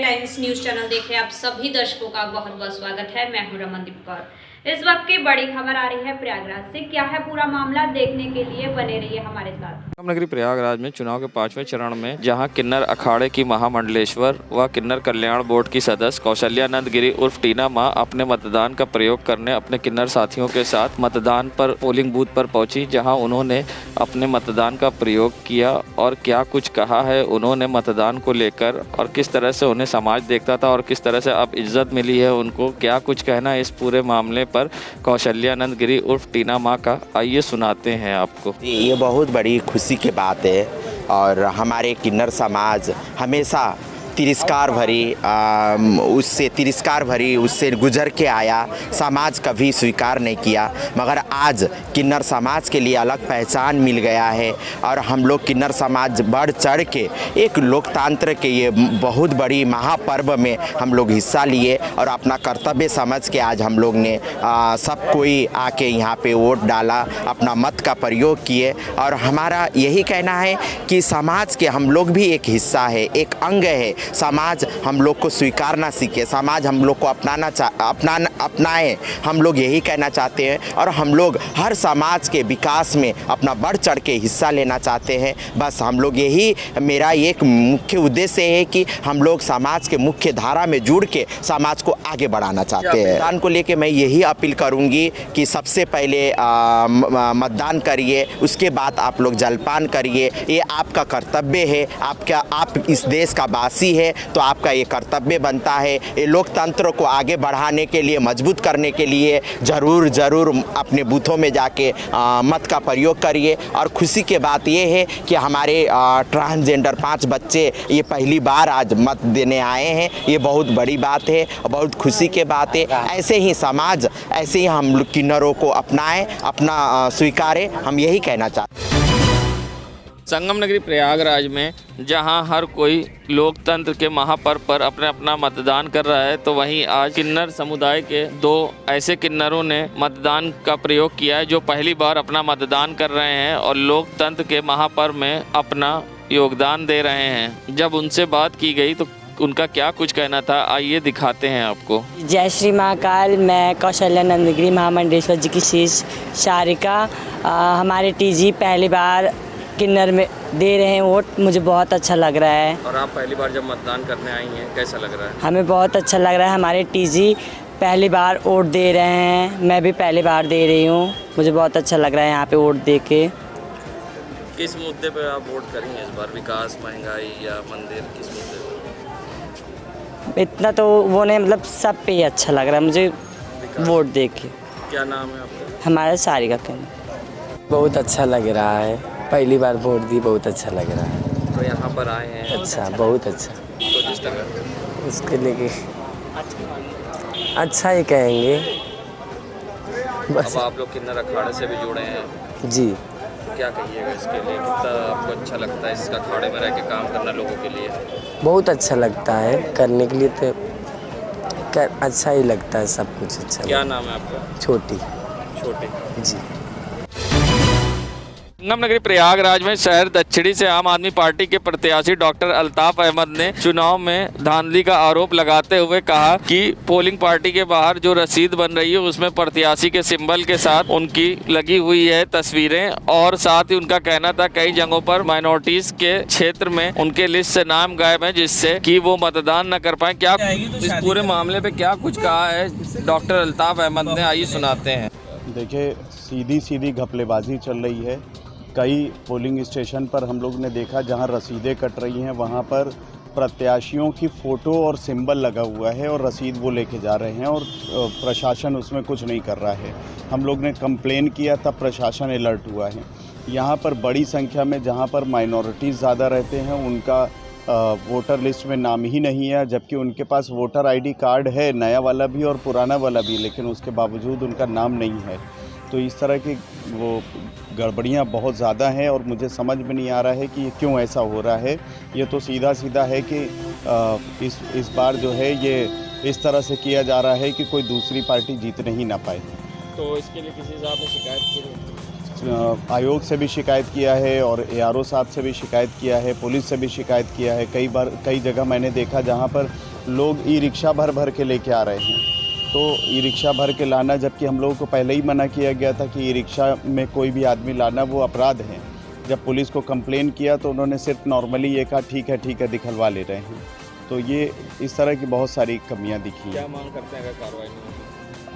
Times news channel देख रहे आप सभी दर्शकों का बहुत बहुत स्वागत है। मैं हूं रमनदीप कौर। इस वक्त की बड़ी खबर आ रही है प्रयागराज से। क्या है पूरा मामला, देखने के लिए बने रहिए हमारे साथ। नगरी प्रयागराज में चुनाव के 5वें चरण में जहां किन्नर अखाड़े की महामंडलेश्वर व किन्नर कल्याण बोर्ड की सदस्य कौशल्यानंद गिरी उर्फ टीना मां अपने मतदान का प्रयोग करने अपने किन्नर साथियों के साथ मतदान पर पोलिंग बूथ पर पहुंची, जहां उन्होंने अपने मतदान का प्रयोग किया और क्या कुछ कहा है उन्होंने मतदान को लेकर और किस तरह से उन्हें समाज देखता था और किस तरह से अब इज्जत मिली है उनको, क्या कुछ कहना है इस पूरे मामले पर कौशल्यानंद गिरी उर्फ टीना मां का, आइए सुनाते हैं आपको। ये बहुत बड़ी खुशी की बात है और हमारे किन्नर समाज हमेशा तिरस्कार भरी उससे गुजर के आया, समाज कभी स्वीकार नहीं किया, मगर आज किन्नर समाज के लिए अलग पहचान मिल गया है और हम लोग किन्नर समाज बढ़ चढ़ के एक लोकतंत्र के ये बहुत बड़ी महापर्व में हम लोग हिस्सा लिए और अपना कर्तव्य समझ के आज हम लोग ने सब कोई आके यहाँ पे वोट डाला, अपना मत का प्रयोग किए और हमारा यही कहना है कि समाज के हम लोग भी एक हिस्सा है, एक अंग है। समाज हम लोग को स्वीकार ना सीखे, समाज हम लोग को अपनाए, हम लोग यही कहना चाहते हैं और हम लोग हर समाज के विकास में अपना बढ़ चढ़ के हिस्सा लेना चाहते हैं। बस हम लोग यही, मेरा एक मुख्य उद्देश्य है कि हम लोग समाज के मुख्य धारा में जुड़ के समाज को आगे बढ़ाना चाहते हैं। मतदान को लेके मैं यही अपील करूंगी कि सबसे पहले मतदान करिए, उसके बाद आप लोग जलपान करिए, ये आपका कर्तव्य है। आप इस देश का वासी है तो आपका ये कर्तव्य बनता है। ये लोकतंत्र को आगे बढ़ाने के लिए, मजबूत करने के लिए ज़रूर अपने बूथों में जाके मत का प्रयोग करिए। और खुशी की बात ये है कि हमारे ट्रांसजेंडर 5 बच्चे ये पहली बार आज मत देने आए हैं, ये बहुत बड़ी बात है, बहुत खुशी की बात है। ऐसे ही समाज, ऐसे ही हम किन्नरों को अपनाएं, अपना स्वीकारें, हम यही कहना चाहते हैं। संगम नगरी प्रयागराज में जहां हर कोई लोकतंत्र के महापर्व पर अपना मतदान कर रहा है, तो वहीं आज किन्नर समुदाय के 2 ऐसे किन्नरों ने मतदान का प्रयोग किया है जो पहली बार अपना मतदान कर रहे हैं और लोकतंत्र के महापर्व में अपना योगदान दे रहे हैं। जब उनसे बात की गई तो उनका क्या कुछ कहना था, आइए दिखाते हैं आपको। जय श्री महाकाल। मैं कौशल्यानंद गिरी महामंडलेश्वर जी की शीश शारिका। हमारे टीजी पहली बार किन्नर में दे रहे हैं वोट, मुझे बहुत अच्छा लग रहा है। और आप पहली बार जब मतदान करने आई हैं, कैसा लग रहा है? हमें बहुत अच्छा लग रहा है। हमारे टीजी पहली बार वोट दे रहे हैं, मैं भी पहली बार दे रही हूँ, मुझे बहुत अच्छा लग रहा है यहाँ पे वोट दे के। किस मुद्दे पे आप वोट करेंगे इस बार, विकास, महंगाई या मंदिर, किस मुद्दे पे? इतना तो वो नहीं, मतलब सब पे ही अच्छा लग रहा है मुझे वोट दे के। क्या नाम है आपका? हमारा सारिका कहना। बहुत अच्छा लग रहा है, पहली बार वोट दी, बहुत अच्छा लग रहा है। तो यहाँ पर आए हैं? अच्छा, बहुत अच्छा। तो जिस तरह उसके लिए अच्छा ही कहेंगे बस। अब आप लोग किन्नर अखाड़े से भी जुड़े हैं जी, क्या कहिएगा इसके लिए, कितना आपको अच्छा लगता है इसका अखाड़े में रह के काम करना लोगों के लिए? बहुत अच्छा लगता है करने के लिए, तो अच्छा ही लगता है, सब कुछ अच्छा। क्या नाम है आपका? छोटी जी। संगम नगरी प्रयागराज में शहर दक्षिणी से आम आदमी पार्टी के प्रत्याशी डॉक्टर अल्ताफ अहमद ने चुनाव में धांधली का आरोप लगाते हुए कहा कि पोलिंग पार्टी के बाहर जो रसीद बन रही है उसमें प्रत्याशी के सिंबल के साथ उनकी लगी हुई है तस्वीरें, और साथ ही उनका कहना था कई जगहों पर माइनॉरिटीज के क्षेत्र में उनके लिस्ट से नाम गायब है जिससे कि वो मतदान न कर पाए। क्या इस पूरे मामले पे क्या कुछ कहा है डॉक्टर अल्ताफ अहमद ने, आइए सुनाते हैं। देखिए, सीधी घपलेबाजी चल रही है। कई पोलिंग स्टेशन पर हम लोग ने देखा जहां रसीदें कट रही हैं, वहां पर प्रत्याशियों की फ़ोटो और सिंबल लगा हुआ है और रसीद वो लेके जा रहे हैं और प्रशासन उसमें कुछ नहीं कर रहा है। हम लोग ने कंप्लेन किया, तब प्रशासन अलर्ट हुआ है। यहाँ पर बड़ी संख्या में जहाँ पर माइनॉरिटीज़ ज़्यादा रहते हैं उनका वोटर लिस्ट में नाम ही नहीं है, जबकि उनके पास वोटर आईडी कार्ड है, नया वाला भी और पुराना वाला भी, लेकिन उसके बावजूद उनका नाम नहीं है। तो इस तरह की वो गड़बड़ियाँ बहुत ज़्यादा हैं और मुझे समझ में नहीं आ रहा है कि क्यों ऐसा हो रहा है। ये तो सीधा है कि इस बार जो है ये इस तरह से किया जा रहा है कि कोई दूसरी पार्टी जीतने ही ना पाए। तो इसके लिए किसी साहब ने शिकायत की? आयोग से भी शिकायत किया है और ARO साहब से भी शिकायत किया है, पुलिस से भी शिकायत किया है। कई जगह मैंने देखा जहाँ पर लोग ई रिक्शा भर भर के लेके आ रहे हैं। तो ई रिक्शा भर के लाना, जबकि हम लोगों को पहले ही मना किया गया था कि ई रिक्शा में कोई भी आदमी लाना वो अपराध है। जब पुलिस को कंप्लेन किया तो उन्होंने सिर्फ नॉर्मली ये कहा ठीक है दिखलवा ले रहे हैं। तो ये इस तरह की बहुत सारी कमियां दिखी क्या हैं। मांग करते हैं अगर कार्रवाई नहीं होती?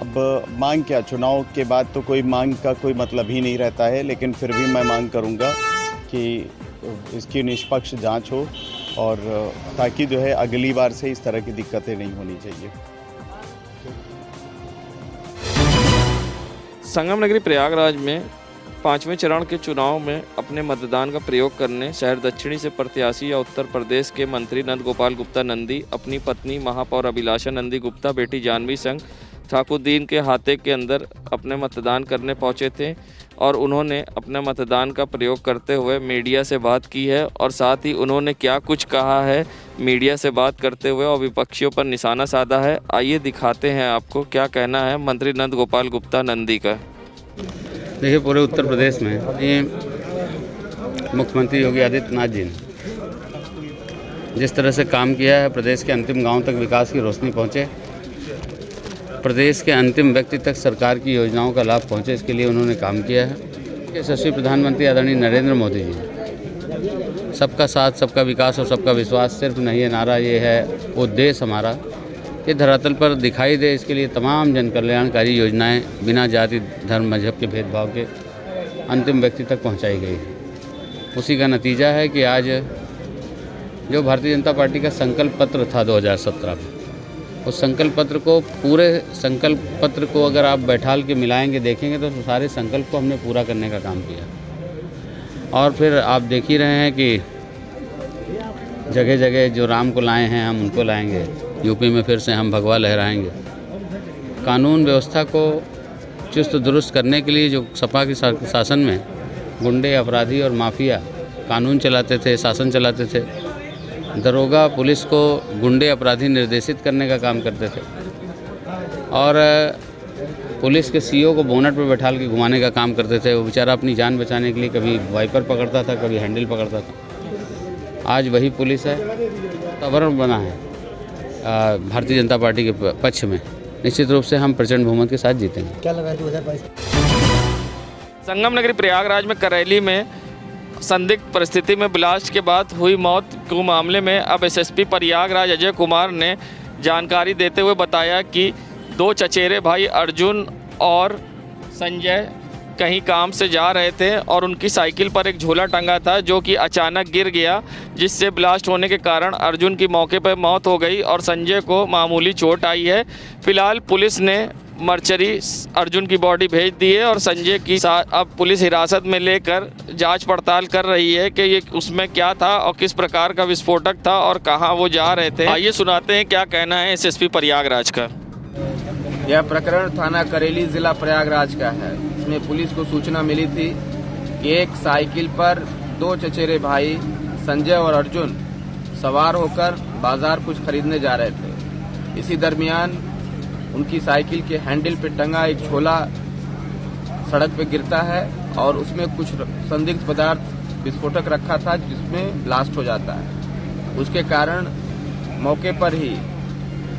अब मांग क्या, चुनाव के बाद तो कोई मांग का कोई मतलब ही नहीं रहता है, लेकिन फिर भी मैं मांग करूंगा कि इसकी निष्पक्ष जांच हो और ताकि जो है अगली बार से इस तरह की दिक्कतें नहीं होनी चाहिए। संगम नगरी प्रयागराज में 5वें चरण के चुनाव में अपने मतदान का प्रयोग करने शहर दक्षिणी से प्रत्याशी या उत्तर प्रदेश के मंत्री नंद गोपाल गुप्ता नंदी अपनी पत्नी महापौर अभिलाषा नंदी गुप्ता, बेटी जानवी संग ठाकुरदीन के हाथे के अंदर अपने मतदान करने पहुंचे थे और उन्होंने अपने मतदान का प्रयोग करते हुए मीडिया से बात की है और साथ ही उन्होंने क्या कुछ कहा है मीडिया से बात करते हुए और विपक्षियों पर निशाना साधा है। आइए दिखाते हैं आपको क्या कहना है मंत्री नंद गोपाल गुप्ता नंदी का। देखिए, पूरे उत्तर प्रदेश में ये मुख्यमंत्री योगी आदित्यनाथ जी ने जिस तरह से काम किया है, प्रदेश के अंतिम गांव तक विकास की रोशनी पहुंचे, प्रदेश के अंतिम व्यक्ति तक सरकार की योजनाओं का लाभ पहुंचे, इसके लिए उन्होंने काम किया है। यशस्वी प्रधानमंत्री आदरणीय नरेंद्र मोदी जी सबका साथ, सबका विकास और सबका विश्वास सिर्फ नहीं है नारा, ये है उद्देश्य हमारा, ये धरातल पर दिखाई दे, इसके लिए तमाम जन कल्याणकारी योजनाएं बिना जाति धर्म मजहब के भेदभाव के अंतिम व्यक्ति तक पहुंचाई गई है। उसी का नतीजा है कि आज जो भारतीय जनता पार्टी का संकल्प पत्र था 2017 में, उस संकल्प पत्र को, पूरे संकल्प पत्र को अगर आप बैठाल के मिलाएंगे, देखेंगे तो सारे संकल्प को हमने पूरा करने का काम किया। और फिर आप देख ही रहे हैं कि जगह जगह जो राम को लाए हैं हम उनको लाएंगे, यूपी में फिर से हम भगवा लहराएंगे। कानून व्यवस्था को चुस्त दुरुस्त करने के लिए जो सपा के शासन में गुंडे, अपराधी और माफिया कानून चलाते थे, शासन चलाते थे, दरोगा पुलिस को गुंडे अपराधी निर्देशित करने का काम करते थे और पुलिस के सीओ को बोनट पर बैठाल के घुमाने का काम करते थे। वो बेचारा अपनी जान बचाने के लिए कभी वाइपर पकड़ता था, कभी हैंडल पकड़ता था। आज वही पुलिस है, वातावरण बना है भारतीय जनता पार्टी के पक्ष में। निश्चित रूप से हम प्रचंड बहुमत के साथ जीतेंगे। क्या लगा 2022? संगम नगरी प्रयागराज में करेली में संदिग्ध परिस्थिति में ब्लास्ट के बाद हुई मौत के मामले में अब एसएसपी प्रयागराज अजय कुमार ने जानकारी देते हुए बताया कि 2 चचेरे भाई अर्जुन और संजय कहीं काम से जा रहे थे और उनकी साइकिल पर एक झोला टंगा था जो कि अचानक गिर गया, जिससे ब्लास्ट होने के कारण अर्जुन की मौके पर मौत हो गई और संजय को मामूली चोट आई है। फिलहाल पुलिस ने मर्चरी अर्जुन की बॉडी भेज दी है और संजय की अब पुलिस हिरासत में लेकर जांच पड़ताल कर रही है कि ये उसमें क्या था और किस प्रकार का विस्फोटक था और कहां वो जा रहे थे। आइए सुनाते हैं क्या कहना है एसएसपी प्रयागराज का। यह प्रकरण थाना करेली जिला प्रयागराज का है। इसमें पुलिस को सूचना मिली थी कि एक साइकिल पर 2 चचेरे भाई संजय और अर्जुन सवार होकर बाजार कुछ खरीदने जा रहे थे। इसी दरमियान उनकी साइकिल के हैंडल पे टंगा एक झोला सड़क पे गिरता है और उसमें कुछ संदिग्ध पदार्थ विस्फोटक रखा था जिसमें ब्लास्ट हो जाता है। उसके कारण मौके पर ही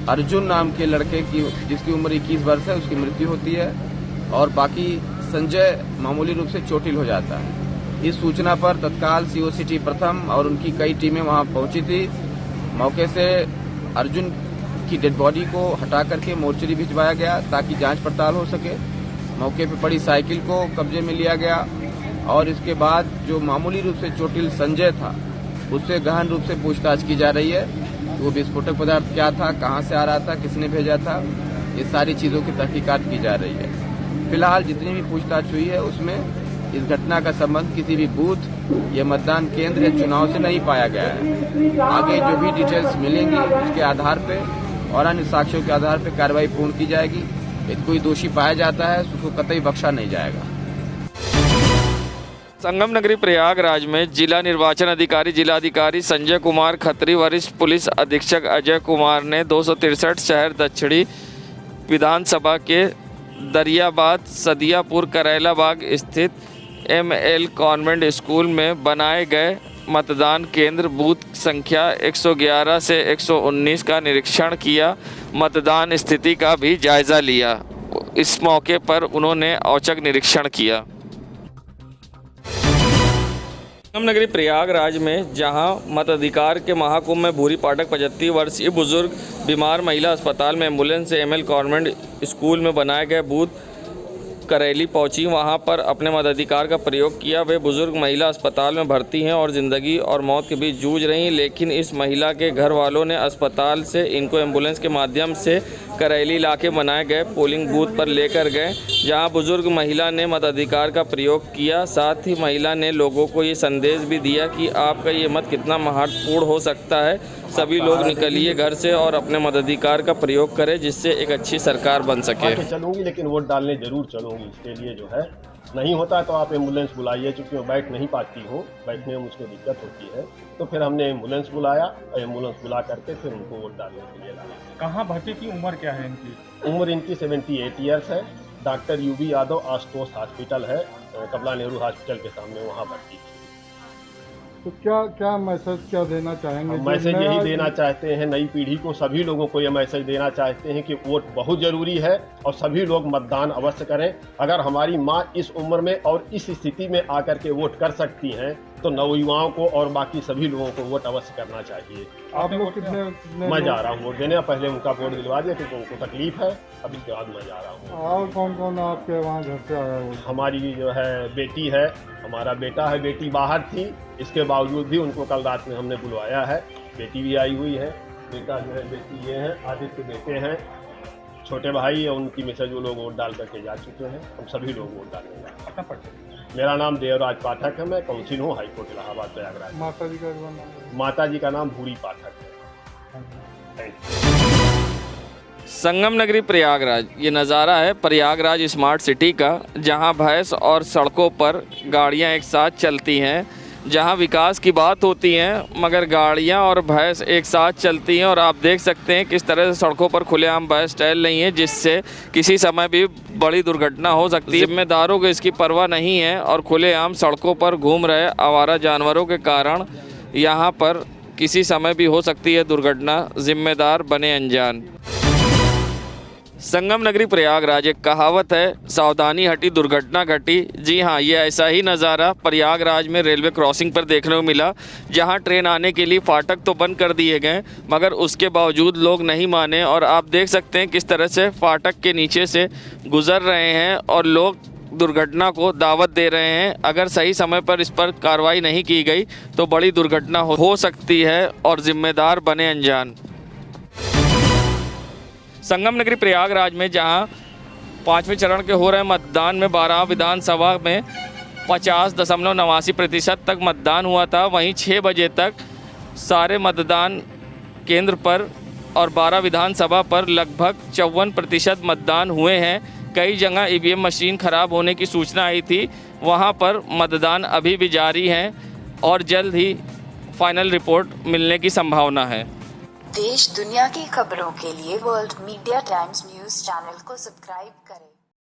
अर्जुन नाम के लड़के की, जिसकी उम्र 21 वर्ष है, उसकी मृत्यु होती है और बाकी संजय मामूली रूप से चोटिल हो जाता है। इस सूचना पर तत्काल सीओ सिटी प्रथम और उनकी कई टीमें वहां पहुंची थी। मौके से अर्जुन की डेड बॉडी को हटा करके मोर्चरी भिजवाया गया ताकि जांच पड़ताल हो सके। मौके पर पड़ी साइकिल को कब्जे में लिया गया और इसके बाद जो मामूली रूप से चोटिल संजय था उससे गहन रूप से पूछताछ की जा रही है। वो विस्फोटक पदार्थ क्या था, कहां से आ रहा था, किसने भेजा था, ये सारी चीजों की तहकीकात की जा रही है। फिलहाल जितनी भी पूछताछ हुई है उसमें इस घटना का संबंध किसी भी बूथ या मतदान केंद्र या चुनाव से नहीं पाया गया है। आगे जो भी डिटेल्स मिलेंगी उसके आधार पे और अन्य साक्ष्यों के आधार पे कार्रवाई पूर्ण की जाएगी। यदि कोई दोषी पाया जाता है तो उसको कतई बख्शा नहीं जाएगा। संगम नगरी प्रयागराज में जिला निर्वाचन अधिकारी जिलाधिकारी संजय कुमार खत्री, वरिष्ठ पुलिस अधीक्षक अजय कुमार ने 263 शहर दक्षिणी विधानसभा के दरियाबाद सदियापुर करेला बाग स्थित ML कॉन्वेंट स्कूल में बनाए गए मतदान केंद्र बूथ संख्या 111 से 119 का निरीक्षण किया, मतदान स्थिति का भी जायज़ा लिया। इस मौके पर उन्होंने औचक निरीक्षण किया। संगम नगरी प्रयागराज में जहां मताधिकार के महाकुंभ में भूरी पाठक 75 वर्षीय बुजुर्ग बीमार महिला अस्पताल में एम्बुलेंस से एमएल कॉन्वेंट स्कूल में बनाए गए बूथ करेली पहुंची, वहां पर अपने मताधिकार का प्रयोग किया। वे बुजुर्ग महिला अस्पताल में भर्ती हैं और ज़िंदगी और मौत के बीच जूझ रही, लेकिन इस महिला के घर वालों ने अस्पताल से इनको एम्बुलेंस के माध्यम से करेली इलाके बनाए गए पोलिंग बूथ पर लेकर गए, जहां बुजुर्ग महिला ने मताधिकार का प्रयोग किया। साथ ही महिला ने लोगों को ये संदेश भी दिया कि आपका ये मत कितना महत्वपूर्ण हो सकता है। सभी लोग निकलिए घर से और अपने मताधिकार का प्रयोग करें, जिससे एक अच्छी सरकार बन सके। चलूंगी, लेकिन वोट डालने जरूर चलूंगी। इसके लिए जो है नहीं होता तो आप एम्बुलेंस बुलाइए, चूँकि मैं बैठ नहीं पाती हूँ, बैठने में मुझको दिक्कत होती है, तो फिर हमने एम्बुलेंस बुलाया और एम्बुलेंस बुला करके फिर उनको वोट डालने के लिए लाया। कहाँ भर्ती की उम्र क्या है इनकी? उम्र इनकी 78 ईयर्स है। Doctor U B Yadav Ashutosh hospital है, कमला नेहरू हॉस्पिटल के सामने, वहाँ भर्ती। तो क्या मैसेज क्या देना चाहेंगे? मैसेज यही देना चाहते हैं नई पीढ़ी को, सभी लोगों को ये मैसेज देना चाहते हैं कि वोट बहुत ज़रूरी है और सभी लोग मतदान अवश्य करें। अगर हमारी माँ इस उम्र में और इस स्थिति में आकर के वोट कर सकती हैं तो नवयुवाओं को और बाकी सभी लोगों को वोट अवश्य करना चाहिए। आप लोग कितने? मैं जा रहा हूँ वोट देने, पहले उनका वोट दिलवा दिया क्योंकि उनको तकलीफ है, अब इसके बाद मैं जा रहा हूँ। और कौन कौन आपके वहाँ घर से आया है? हमारी जो है बेटी है, हमारा बेटा है, बेटी बाहर थी, इसके बावजूद भी उनको कल रात में हमने बुलवाया है। बेटी भी आई हुई है, बेटा जो है, बेटी ये है, आदित्य बेटे हैं, छोटे भाई और उनकी मिसेज, वो लोग वोट डाल करके जा चुके हैं। हम सभी लोग वोट डालने जाए। मेरा नाम देवराज पाठक है, मैं काउंसिल हूँ हाईकोर्ट इलाहाबाद प्रयागराज। माता जी का नाम भूरी पाठक है। Thank you. संगम नगरी प्रयागराज, ये नज़ारा है प्रयागराज स्मार्ट सिटी का, जहां भैंस और सड़कों पर गाड़ियां एक साथ चलती हैं, जहां विकास की बात होती है मगर गाड़ियां और भैंस एक साथ चलती हैं। और आप देख सकते हैं किस तरह से सड़कों पर खुलेआम भैंस टहल रही हैं, जिससे किसी समय भी बड़ी दुर्घटना हो सकती है। जिम्मेदारों को इसकी परवाह नहीं है और खुलेआम सड़कों पर घूम रहे आवारा जानवरों के कारण यहाँ पर किसी समय भी हो सकती है दुर्घटना, जिम्मेदार बने अनजान। संगम नगरी प्रयागराज, एक कहावत है, सावधानी हटी दुर्घटना घटी। जी हाँ, ये ऐसा ही नज़ारा प्रयागराज में रेलवे क्रॉसिंग पर देखने को मिला, जहाँ ट्रेन आने के लिए फाटक तो बंद कर दिए गए मगर उसके बावजूद लोग नहीं माने। और आप देख सकते हैं किस तरह से फाटक के नीचे से गुजर रहे हैं और लोग दुर्घटना को दावत दे रहे हैं। अगर सही समय पर इस पर कार्रवाई नहीं की गई तो बड़ी दुर्घटना हो सकती है और जिम्मेदार बने अनजान। संगम नगरी प्रयागराज में जहां 5वें चरण के हो रहे मतदान में 12 विधानसभा में 50.89% तक मतदान हुआ था, वहीं 6 बजे तक सारे मतदान केंद्र पर और 12 विधानसभा पर लगभग 54% मतदान हुए हैं। कई जगह ईवीएम मशीन खराब होने की सूचना आई थी, वहां पर मतदान अभी भी जारी है और जल्द ही फाइनल रिपोर्ट मिलने की संभावना है। देश दुनिया की खबरों के लिए world media times news channel को सब्सक्राइब करें।